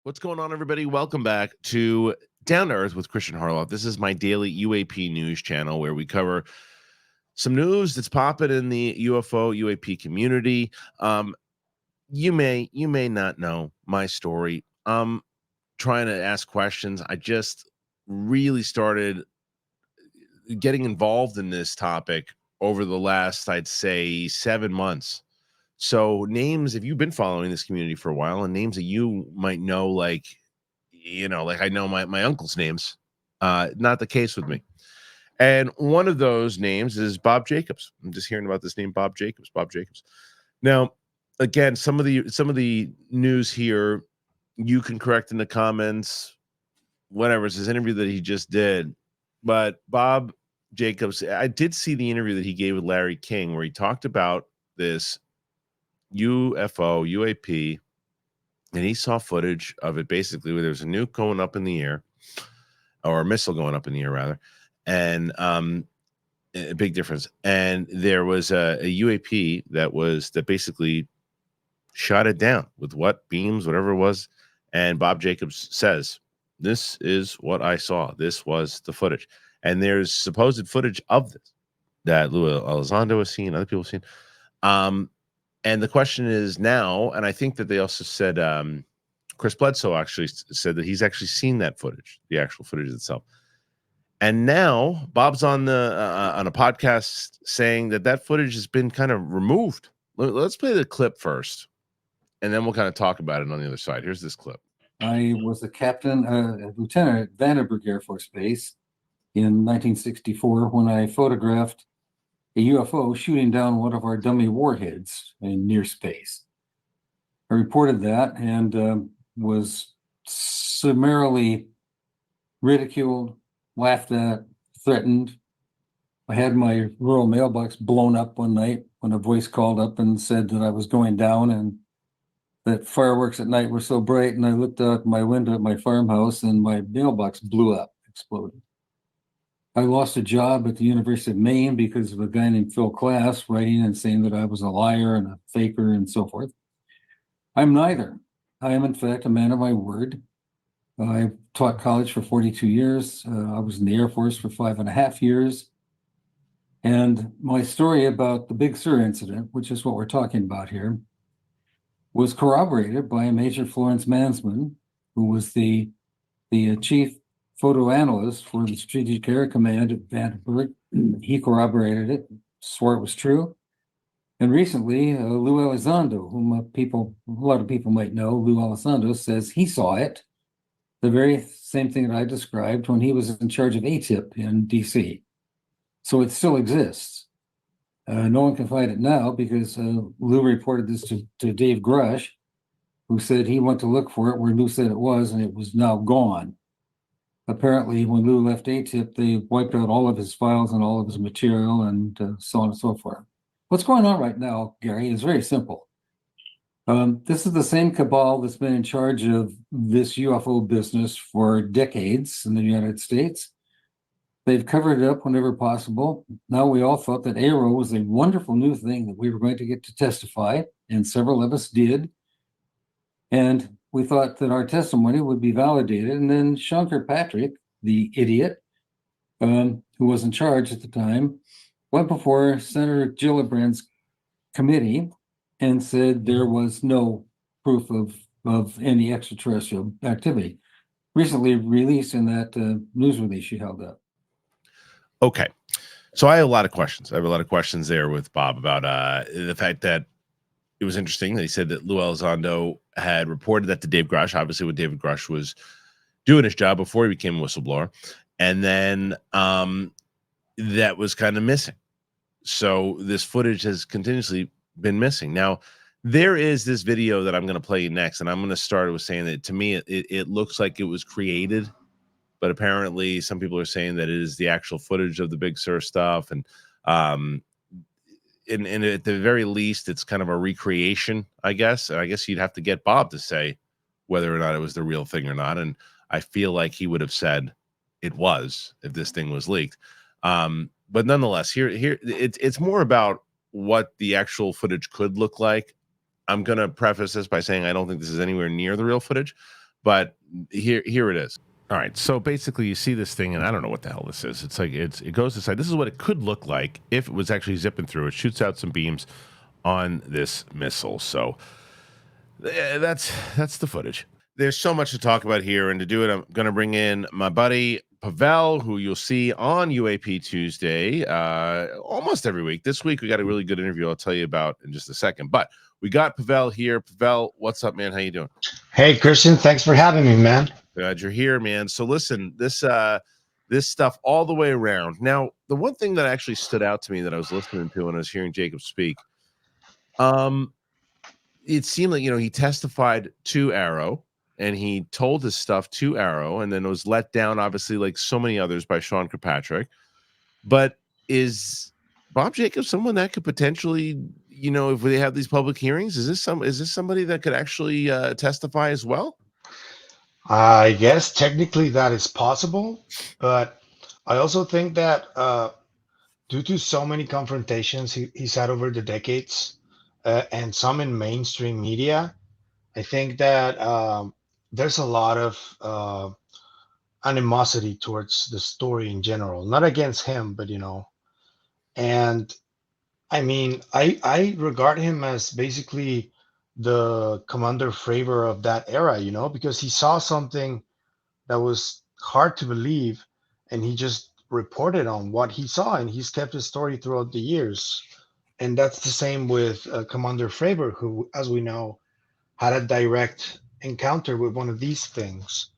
What's going on, everybody? Welcome back to Down to Earth with Christian Harloff. This is my daily UAP news channel where we cover some news that's popping in the UFO UAP community. You may not know my story. I'm trying to ask questions. I just really started getting involved in this topic over the last, I'd say, 7 months. So names, if you've been following this community for a while, and names that you might know, like I know my uncle's names. Not the case with me. And one of those names is Bob Jacobs. I'm just hearing about this name, Bob Jacobs. Bob Jacobs. Now, again, some of the news here, you can correct in the comments, whatever. It's this interview that he just did. But Bob Jacobs, I did see the interview that he gave with Larry King, where he talked about this UFO, UAP, and he saw footage of it basically where there's a nuke going up in the air, or a missile going up in the air, rather. And a big difference. And there was a UAP that basically shot it down with what beams, whatever it was. And Bob Jacobs says, "This is what I saw. This was the footage." And there's supposed footage of this that Lue Elizondo has seen, other people have seen. And the question is now, and I think that they also said, Chris Bledsoe actually said that he's actually seen that footage, the actual footage itself. And now Bob's on on a podcast saying that footage has been kind of removed. Let's play the clip first, and then we'll kind of talk about it on the other side. Here's this clip. I was a captain, a lieutenant at Vandenberg Air Force Base in 1964 when I photographed a UFO shooting down one of our dummy warheads in near space. I reported that and was summarily ridiculed, laughed at, threatened. I had my rural mailbox blown up one night when a voice called up and said that I was going down and that fireworks at night were so bright. And I looked out my window at my farmhouse and my mailbox blew up, exploded. I lost a job at the University of Maine because of a guy named Phil Klass writing and saying that I was a liar and a faker and so forth. I'm neither. I am, in fact, a man of my word. I taught college for 42 years. I was in the Air Force for 5.5 years. And my story about the Big Sur incident, which is what we're talking about here, was corroborated by Major Florence Mansman, who was the chief photo analyst for the Strategic Air Command at Vandenberg. He corroborated it, swore it was true. And recently, Lue Elizondo, whom a lot of people might know, Lue Elizondo says he saw it, the very same thing that I described when he was in charge of ATIP in DC. So it still exists. No one can find it now because Lue reported this to Dave Grusch, who said he went to look for it where Lue said it was, and it was now gone. Apparently, when Lue left ATIP, they wiped out all of his files and all of his material and so on and so forth. What's going on right now, Gary, is very simple. This is the same cabal that's been in charge of this UFO business for decades in the United States. They've covered it up whenever possible. Now we all thought that ARO was a wonderful new thing that we were going to get to testify, and several of us did. And we thought that our testimony would be validated. And then Shankar Patrick, the idiot, who was in charge at the time, went before Senator Gillibrand's committee and said there was no proof of any extraterrestrial activity. Recently released in that news release she held up. Okay. So I have a lot of questions. I have a lot of questions there with Bob about the fact that it was interesting that he said that Lue Elizondo had reported that to Dave Grusch, obviously when David Grusch was doing his job before he became a whistleblower. And then that was kind of missing. So this footage has continuously been missing. Now, there is this video that I'm going to play next, and I'm going to start with saying that to me, it looks like it was created, but apparently some people are saying that it is the actual footage of the Big Sur stuff. And at the very least, it's kind of a recreation, I guess. And I guess you'd have to get Bob to say whether or not it was the real thing or not. And I feel like he would have said it was if this thing was leaked. But nonetheless, here it's more about what the actual footage could look like. I'm going to preface this by saying I don't think this is anywhere near the real footage, But here it is. All right, so basically you see this thing, and I don't know what the hell this is. It's like it goes aside. This is what it could look like if it was actually zipping through. It shoots out some beams on this missile. So that's the footage. There's so much to talk about here, and to do it, I'm going to bring in my buddy Pavel, who you'll see on UAP Tuesday almost every week. This week we got a really good interview I'll tell you about in just a second. But we got Pavel here. Pavel, what's up, man? How you doing? Hey, Christian, thanks for having me, man. Glad you're here, man. So listen, this stuff all the way around. Now, the one thing that actually stood out to me that I was listening to when I was hearing Jacob speak, it seemed like, he testified to Arrow and he told his stuff to Arrow, and then it was let down, obviously, like so many others, by Sean Kirkpatrick. But is Bob Jacobs someone that could potentially, if they have these public hearings, is this somebody that could actually testify as well? I guess technically that is possible, but I also think that due to so many confrontations he's had over the decades, and some in mainstream media, I think that there's a lot of animosity towards the story in general, not against him, but and I mean, I regard him as basically the Commander Fravor of that era, because he saw something that was hard to believe, and he just reported on what he saw, and he's kept his story throughout the years. And that's the same with Commander Fravor, who, as we know, had a direct encounter with one of these things.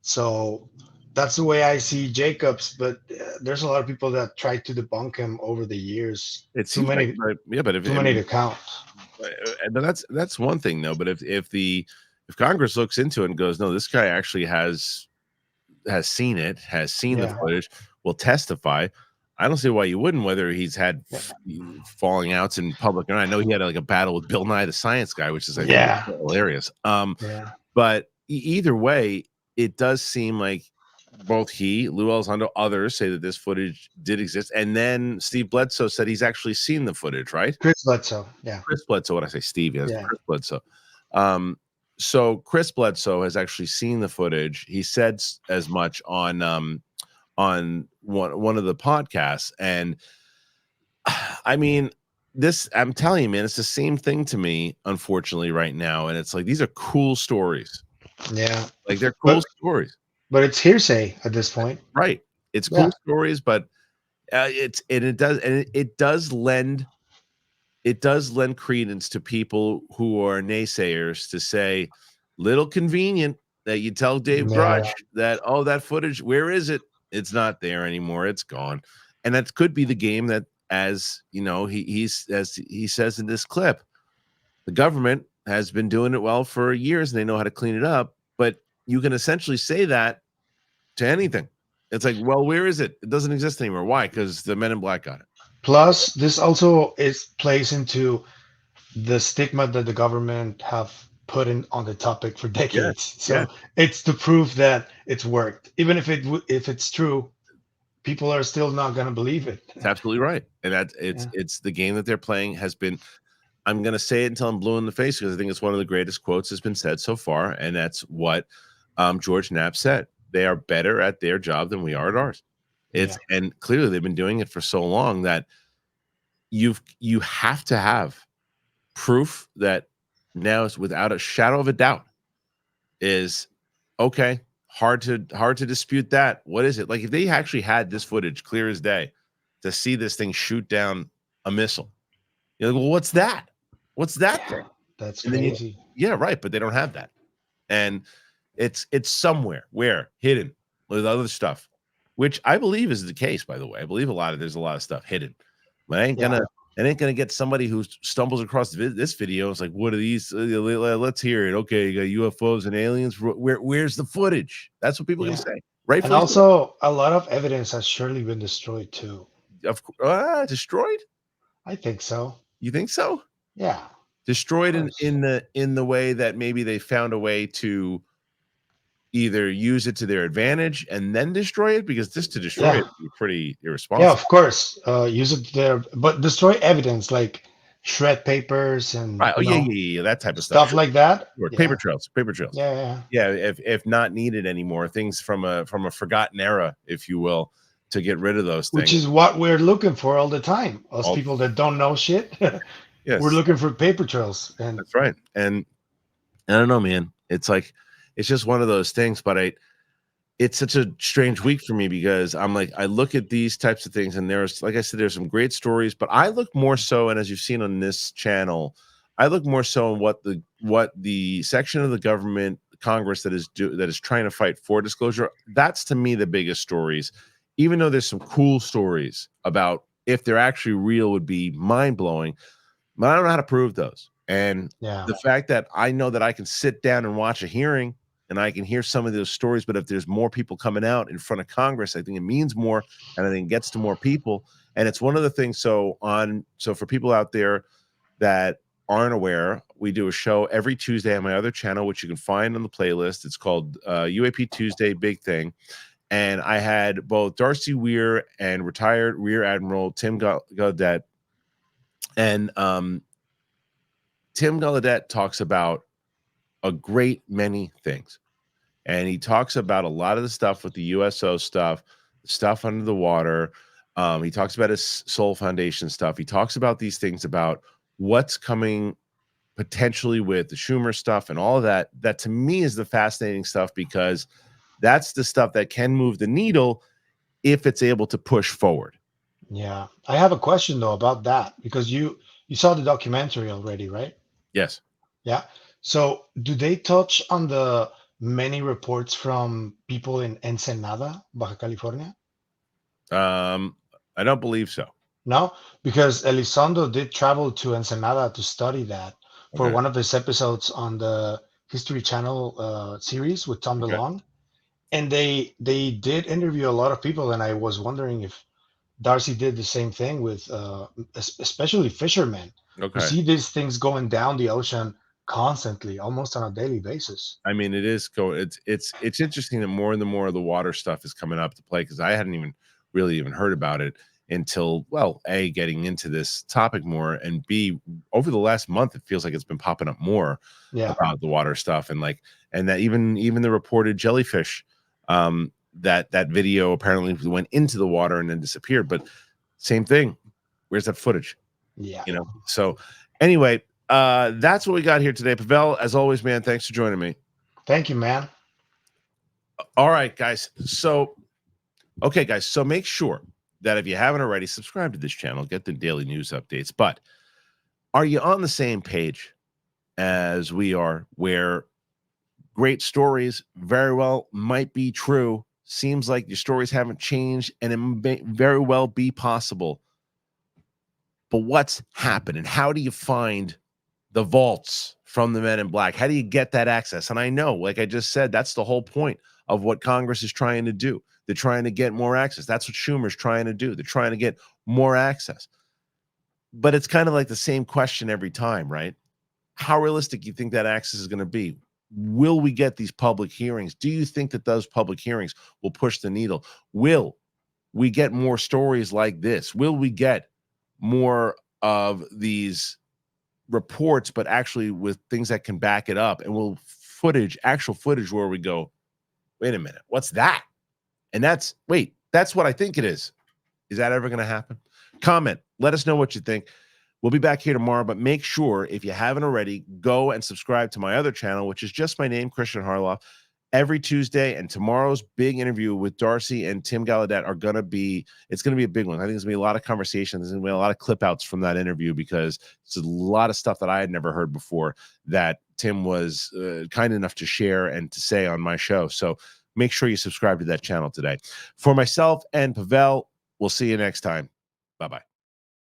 So that's the way I see Jacobs, but there's a lot of people that tried to debunk him over the years. It seems too many, but too many to count. But that's one thing, though. But if Congress looks into it and goes, no, this guy actually has seen it, has seen the footage, will testify. I don't see why you wouldn't, whether he's had falling outs in public. And I know he had like a battle with Bill Nye the Science Guy, which is hilarious. But either way, it does seem like both he, Lue Elizondo, others say that this footage did exist. And then Steve Bledsoe said he's actually seen the footage, right? Chris Bledsoe, yeah. Chris Bledsoe, what I say, Steve, yes, yeah. Chris Bledsoe. So Chris Bledsoe has actually seen the footage. He said as much on one of the podcasts. And I mean, I'm telling you, man, it's the same thing to me, unfortunately, right now. And it's like, these are cool stories. Yeah. Like, they're cool stories. But it's hearsay at this point. Right. It's cool stories, but it does lend credence to people who are naysayers to say, little convenient that you tell Dave Grusch that, oh, that footage, where is it? It's not there anymore. It's gone. And that could be the game that, as he says in this clip, the government has been doing it well for years and they know how to clean it up. But you can essentially say that to anything. It's like, well, where is it? It doesn't exist anymore. Why? Because the Men in Black got it. Plus, this also plays into the stigma that the government have put on the topic for decades. So it's to prove that it's worked. Even if it's true, people are still not going to believe it. That's absolutely right. And it's the game that they're playing has been, I'm going to say it until I'm blue in the face, because I think it's one of the greatest quotes that's been said so far. And that's what George Knapp said. They are better at their job than we are at ours. And clearly they've been doing it for so long that you have to have proof that now is without a shadow of a doubt is okay. Hard to dispute that. What is it? Like, if they actually had this footage clear as day to see this thing shoot down a missile, you're like, well, what's that? What's that thing? That's crazy. Right. But they don't have that. And it's somewhere hidden with other stuff, which I believe is the case, by the way. I believe there's a lot of stuff hidden. But it ain't gonna get somebody who stumbles across this video. It's like, what are these? Let's hear it. Okay, you got UFOs and aliens. Where's the footage? That's what people are gonna say. Right. And also, a lot of evidence has surely been destroyed too. Destroyed? I think so. You think so? Yeah. Destroyed in the way that maybe they found a way to either use it to their advantage and then destroy it, because just to destroy it would be pretty irresponsible. Yeah, of course. Use it there, but destroy evidence, like shred papers and Right. Oh yeah, that type of stuff. stuff like that. Sure. Yeah, Paper trails. yeah. Yeah, if not needed anymore, things from a forgotten era, if you will, to get rid of those Which things. is what we're looking for all the time. Us All, people that don't know shit, we're yes, looking for paper trails. And that's right. And I don't know, man. It's like it's just one of those things. But it's such a strange week for me because I'm like, I look at these types of things, and there's, like I said, there's some great stories, but I look more so, and as you've seen on this channel, I look more so on what the section of the government, Congress, that is trying to fight for disclosure. That's to me the biggest stories, even though there's some cool stories about if they're actually real would be mind blowing, but I don't know how to prove those. And yeah, the fact that I know that I can sit down and watch a hearing and I can hear some of those stories, but if there's more people coming out in front of Congress, I think it means more, and I think it gets to more people. And it's one of the things. So for people out there that aren't aware, we do a show every Tuesday on my other channel, which you can find on the playlist. It's called UAP Tuesday Big Thing. And I had both Darcy Weir and retired Rear Admiral Tim Gaudet. And Tim Gaudet talks about a great many things. And he talks about a lot of the stuff with the USO stuff under the water. He talks about his Soul Foundation stuff. He talks about these things about what's coming potentially with the Schumer stuff and all of that. That to me is the fascinating stuff, because that's the stuff that can move the needle if it's able to push forward. yeah. I have a question though about that, because you saw the documentary already, right? Yes. Yeah. So do they touch on the many reports from people in Ensenada, Baja California? I don't believe so. No, because Elizondo did travel to Ensenada to study that for Okay. one of his episodes on the History Channel series with Tom Okay. DeLonge, and they did interview a lot of people, and I was wondering if Darcy did the same thing with especially fishermen who Okay. see these things going down the ocean constantly, almost on a daily basis. I mean, it is going. It's interesting that more and more of the water stuff is coming up to play, because I hadn't even really heard about it until, well, A, getting into this topic more, and B, over the last month it feels like it's been popping up more Yeah, about the water stuff, and that even the reported jellyfish, that video apparently went into the water and then disappeared. But same thing. Where's that footage? yeah. So anyway, that's what we got here today. Pavel, as always, man, thanks for joining me. Thank you, man. All right, guys. So make sure that if you haven't already, subscribe to this channel, get the daily news updates. But are you on the same page as we are, where great stories very well might be true? Seems like your stories haven't changed, and it may very well be possible. But what's happened, and how do you find the vaults from the Men in Black? How do you get that access? And I know, like I just said, that's the whole point of what Congress is trying to do. They're trying to get more access. That's what Schumer's trying to do. They're trying to get more access. But it's kind of like the same question every time, right? How realistic do you think that access is going to be? Will we get these public hearings? Do you think that those public hearings will push the needle? Will we get more stories like this? Will we get more of these reports, but actually with things that can back it up, and will actual footage where we go, wait a minute, what's that? And that's what I think it is. Is that ever going to happen? Comment, let us know what you think. We'll be back here tomorrow, but make sure, if you haven't already, go and subscribe to my other channel, which is just my name, Christian Harloff. Every Tuesday, and tomorrow's big interview with Darcy and Tim Gaudet it's going to be a big one. I think there's going to be a lot of conversation. There's going to be a lot of clip outs from that interview, because it's a lot of stuff that I had never heard before that Tim was kind enough to share and to say on my show. So make sure you subscribe to that channel today. For myself and Pavel, we'll see you next time. Bye-bye.